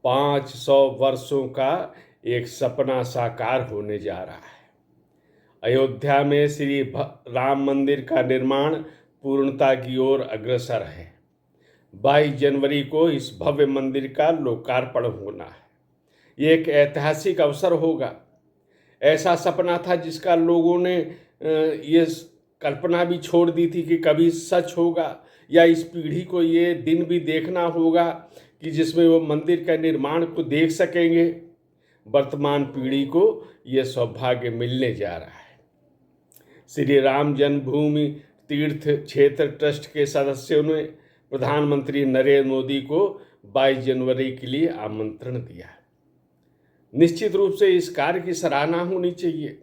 500 वर्षों का एक सपना साकार होने जा रहा है। अयोध्या में श्री राम मंदिर का निर्माण पूर्णता की ओर अग्रसर है। 22 जनवरी को इस भव्य मंदिर का लोकार्पण होना है। ये एक ऐतिहासिक अवसर होगा। ऐसा सपना था जिसका लोगों ने ये कल्पना भी छोड़ दी थी कि कभी सच होगा, या इस पीढ़ी को ये दिन भी देखना होगा कि जिसमें वो मंदिर का निर्माण को देख सकेंगे। वर्तमान पीढ़ी को ये सौभाग्य मिलने जा रहा है। श्री राम जन्मभूमि तीर्थ क्षेत्र ट्रस्ट के सदस्यों ने प्रधानमंत्री नरेंद्र मोदी को 22 जनवरी के लिए आमंत्रण दिया। निश्चित रूप से इस कार्य की सराहना होनी चाहिए।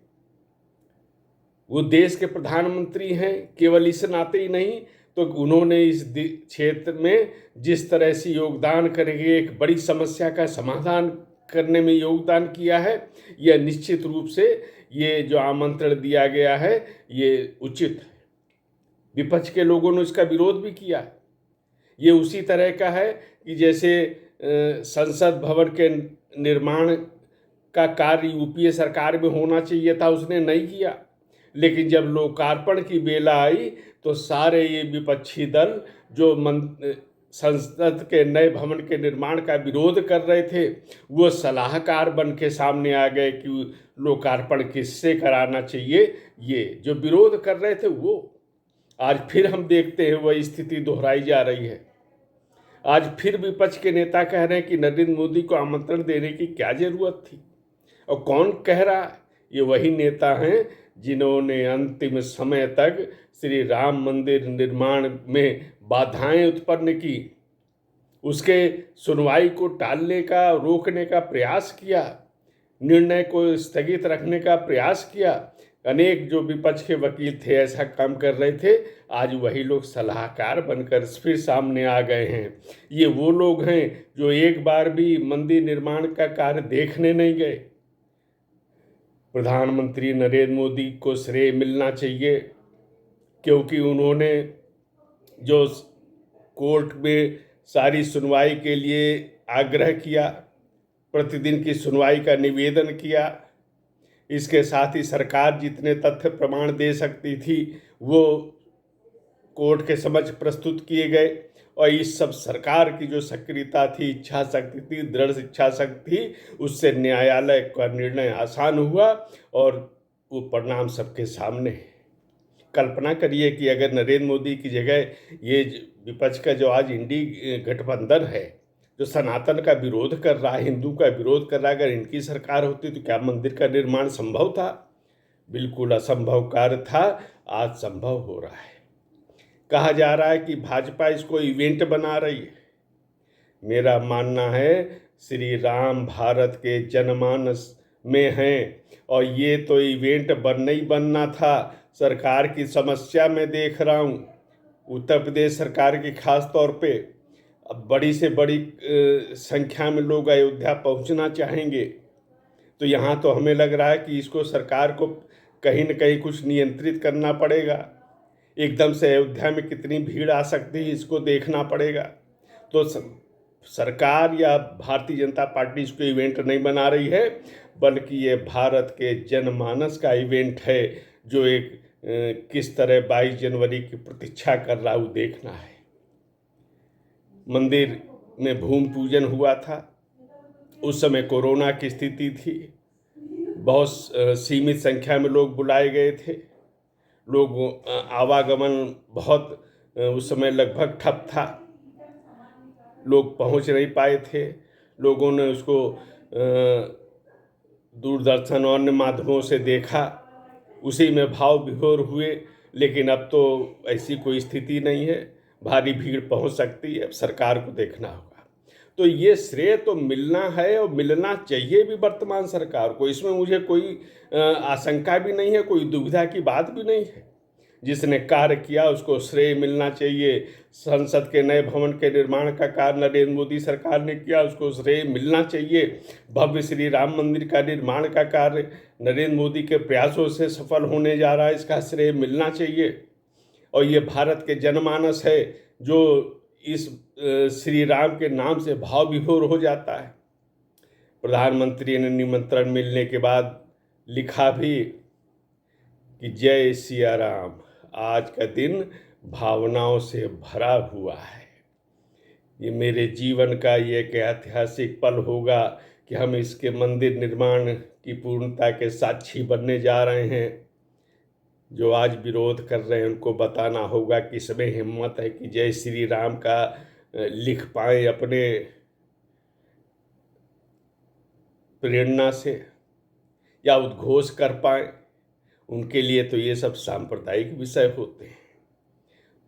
वो देश के प्रधानमंत्री हैं, केवल इस नाते ही नहीं तो उन्होंने इस क्षेत्र में जिस तरह से योगदान करके एक बड़ी समस्या का समाधान करने में योगदान किया है, यह निश्चित रूप से ये जो आमंत्रण दिया गया है ये उचित है। विपक्ष के लोगों ने इसका विरोध भी किया। ये उसी तरह का है कि जैसे संसद भवन के निर्माण का कार्य यूपीए सरकार में होना चाहिए था, उसने नहीं किया। लेकिन जब लोकार्पण की बेला आई तो सारे ये विपक्षी दल जो संसद के नए भवन के निर्माण का विरोध कर रहे थे, वो सलाहकार बन के सामने आ गए कि लोकार्पण किससे कराना चाहिए। ये जो विरोध कर रहे थे वो आज फिर हम देखते हैं वही स्थिति दोहराई जा रही है। आज फिर विपक्ष के नेता कह रहे हैं कि नरेंद्र मोदी को आमंत्रण देने की क्या जरूरत थी। और कौन कह रहा है? ये वही नेता हैं जिन्होंने अंतिम समय तक श्री राम मंदिर निर्माण में बाधाएं उत्पन्न की, उसके सुनवाई को टालने का, रोकने का प्रयास किया, निर्णय को स्थगित रखने का प्रयास किया। अनेक जो विपक्ष के वकील थे ऐसा काम कर रहे थे, आज वही लोग सलाहकार बनकर फिर सामने आ गए हैं। ये वो लोग हैं जो एक बार भी मंदिर निर्माण का कार्य देखने नहीं गए। प्रधानमंत्री नरेंद्र मोदी को श्रेय मिलना चाहिए, क्योंकि उन्होंने जो कोर्ट में सारी सुनवाई के लिए आग्रह किया, प्रतिदिन की सुनवाई का निवेदन किया, इसके साथ ही सरकार जितने तथ्य प्रमाण दे सकती थी वो कोर्ट के समक्ष प्रस्तुत किए गए। और इस सब सरकार की जो सक्रियता थी, इच्छा शक्ति थी, दृढ़ इच्छा शक्ति थी, उससे न्यायालय का निर्णय आसान हुआ और वो परिणाम सबके सामने है। कल्पना करिए कि अगर नरेंद्र मोदी की जगह ये विपक्ष का जो आज इंडी गठबंधन है, जो सनातन का विरोध कर रहा है, हिंदू का विरोध कर रहा है, अगर इनकी सरकार होती तो क्या मंदिर का निर्माण संभव था? बिल्कुल असंभव कार्य था, आज संभव हो रहा है। कहा जा रहा है कि भाजपा इसको इवेंट बना रही है। मेरा मानना है श्री राम भारत के जनमानस में हैं और ये तो इवेंट बनना ही बनना था। सरकार की समस्या में देख रहा हूँ, उत्तर प्रदेश सरकार की खास तौर पे अब बड़ी से बड़ी संख्या में लोग अयोध्या पहुँचना चाहेंगे। तो यहाँ तो हमें लग रहा है कि इसको सरकार को कहीं न कहीं कुछ नियंत्रित करना पड़ेगा। एकदम से अयोध्या में कितनी भीड़ आ सकती है इसको देखना पड़ेगा। तो सरकार या भारतीय जनता पार्टी इसको इवेंट नहीं बना रही है, बल्कि ये भारत के जनमानस का इवेंट है जो एक किस तरह 22 जनवरी की प्रतीक्षा कर रहा हूँ देखना है। मंदिर में भूमि पूजन हुआ था, उस समय कोरोना की स्थिति थी, बहुत सीमित संख्या में लोग बुलाए गए थे। लोग आवागमन बहुत उस समय लगभग ठप था, लोग पहुंच नहीं पाए थे। लोगों ने उसको दूरदर्शन और अन्य माध्यमों से देखा, उसी में भाव विभोर हुए। लेकिन अब तो ऐसी कोई स्थिति नहीं है, भारी भीड़ पहुंच सकती है, अब सरकार को देखना होगा। तो ये श्रेय तो मिलना है और मिलना चाहिए भी वर्तमान सरकार को, इसमें मुझे कोई आशंका भी नहीं है, कोई दुविधा की बात भी नहीं है। जिसने कार्य किया उसको श्रेय मिलना चाहिए। संसद के नए भवन के निर्माण का कार्य नरेंद्र मोदी सरकार ने किया, उसको श्रेय मिलना चाहिए। भव्य श्री राम मंदिर का निर्माण का कार्य नरेंद्र मोदी के प्रयासों से सफल होने जा रहा है, इसका श्रेय मिलना चाहिए। और ये भारत के जनमानस है जो इस श्री राम के नाम से भाव विभोर हो जाता है। प्रधानमंत्री ने निमंत्रण मिलने के बाद लिखा भी कि जय सिया राम, आज का दिन भावनाओं से भरा हुआ है। ये मेरे जीवन का ये एक ऐतिहासिक पल होगा कि हम इसके मंदिर निर्माण की पूर्णता के साक्षी बनने जा रहे हैं। जो आज विरोध कर रहे हैं उनको बताना होगा कि इसमें हिम्मत है कि जय श्री राम का लिख पाए अपने प्रेरणा से या उद्घोष कर पाए। उनके लिए तो ये सब सांप्रदायिक विषय होते हैं।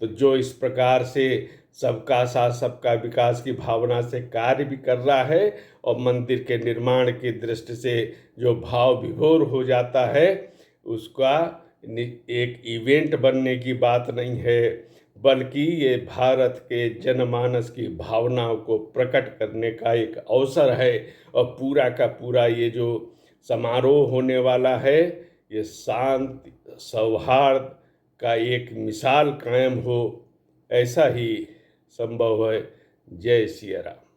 तो जो इस प्रकार से सबका साथ सबका विकास की भावना से कार्य भी कर रहा है और मंदिर के निर्माण की दृष्टि से जो भाव विभोर हो जाता है, उसका एक इवेंट बनने की बात नहीं है, बल्कि ये भारत के जनमानस की भावनाओं को प्रकट करने का एक अवसर है। और पूरा का पूरा ये जो समारोह होने वाला है, ये शांति सौहार्द का एक मिसाल कायम हो, ऐसा ही संभव है। जय सिया राम।